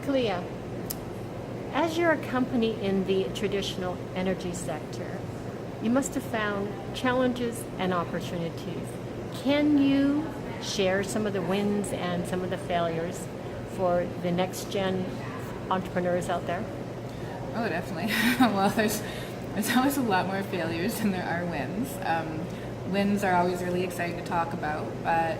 Koleya, as you're a company in the traditional energy sector, you must have found challenges and opportunities. Can you share some of the wins and some of the failures for the next gen entrepreneurs out there? Oh, definitely. Well, there's always a lot more failures than there are wins. Wins are always really exciting to talk about, but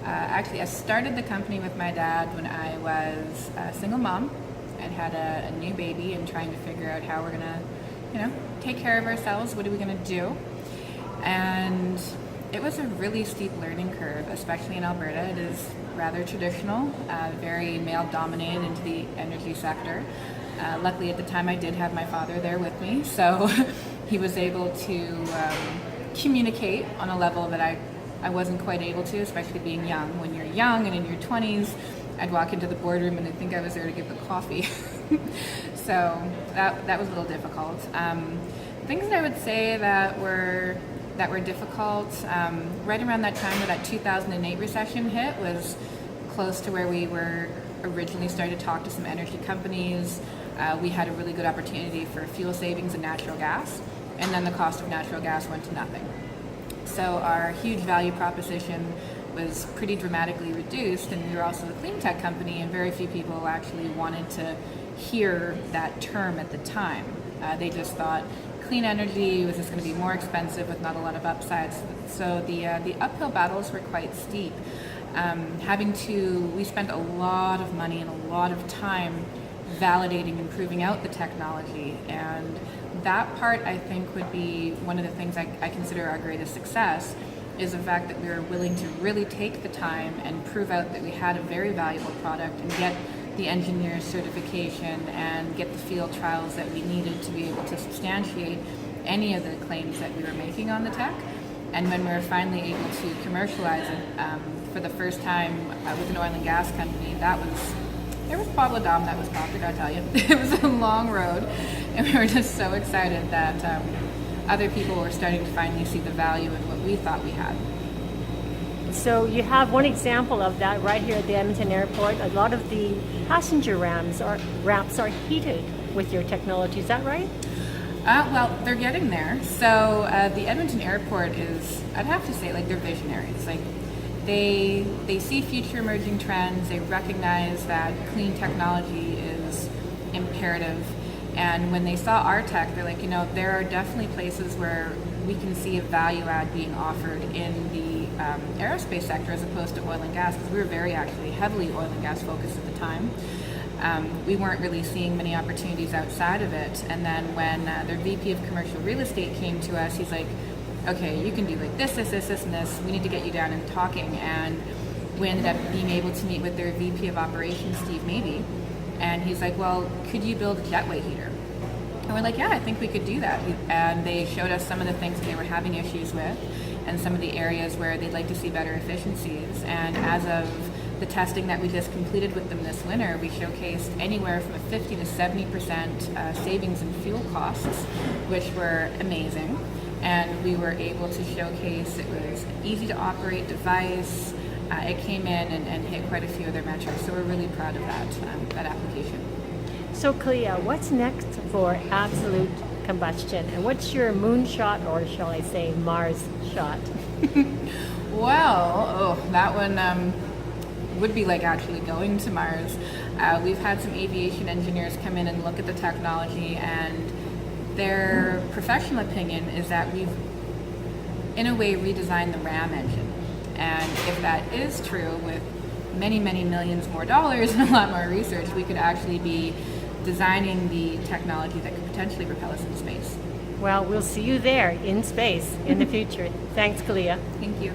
actually I started the company with my dad when I was a single mom and had a new baby and trying to figure out how we're gonna, take care of ourselves. What are we gonna do? And it was a really steep learning curve, especially in Alberta. It is rather traditional, very male-dominated into the energy sector. Luckily, at the time, I did have my father there with me, so he was able to communicate on a level that I wasn't quite able to, especially being young. When you're young and in your 20s, I'd walk into the boardroom and I'd think I was there to give the coffee. So that was a little difficult. Things that I would say that were difficult, right around that time where that 2008 recession hit was close to where we were originally starting to talk to some energy companies. We had a really good opportunity for fuel savings in natural gas, and then the cost of natural gas went to nothing. So our huge value proposition was pretty dramatically reduced, and we were also a clean tech company, and very few people actually wanted to hear that term at the time. They just thought clean energy was just going to be more expensive with not a lot of upsides. So the uphill battles were quite steep. We spent a lot of money and a lot of time validating and proving out the technology, and that part I think would be one of the things I consider our greatest success, is the fact that we were willing to really take the time and prove out that we had a very valuable product and get the engineer's certification and get the field trials that we needed to be able to substantiate any of the claims that we were making on the tech. And when we were finally able to commercialize it for the first time with an oil and gas company, there was Pablo Dom that was popped, I gotta tell you. It was a long road, and we were just so excited that other people were starting to finally see the value in what we thought we had. So you have one example of that right here at the Edmonton Airport. A lot of the passenger ramps are heated with your technology. Is that right? Well, they're getting there. So the Edmonton Airport is, I'd have to say, they're visionaries. They see future emerging trends. They recognize that clean technology is imperative. And when they saw our tech, they're like, there are definitely places where we can see a value add being offered in the aerospace sector as opposed to oil and gas, because we were very heavily oil and gas focused at the time. We weren't really seeing many opportunities outside of it. And then when their VP of commercial real estate came to us, he's like, okay, you can do this, and this. We need to get you down and talking. And we ended up being able to meet with their VP of operations, Steve Mabey. And he's like, well, could you build a jetway heater? And we're like, yeah, I think we could do that. And they showed us some of the things that they were having issues with and some of the areas where they'd like to see better efficiencies. And as of the testing that we just completed with them this winter, we showcased anywhere from a 50 to 70% savings in fuel costs, which were amazing. And we were able to showcase it was an easy to operate device. It came in and hit quite a few of their metrics, so we're really proud of that application. So Koleya, what's next for Absolute Combustion, and what's your MoonShot, or shall I say MarsShot? Well, that one would be actually going to Mars. We've had some aviation engineers come in and look at the technology, and their professional opinion is that we've, in a way, redesigned the RAM engine. And if that is true, with many, many millions more dollars and a lot more research, we could actually be designing the technology that could potentially propel us into space. Well, we'll see you there in space in the future. Thanks, Koleya. Thank you.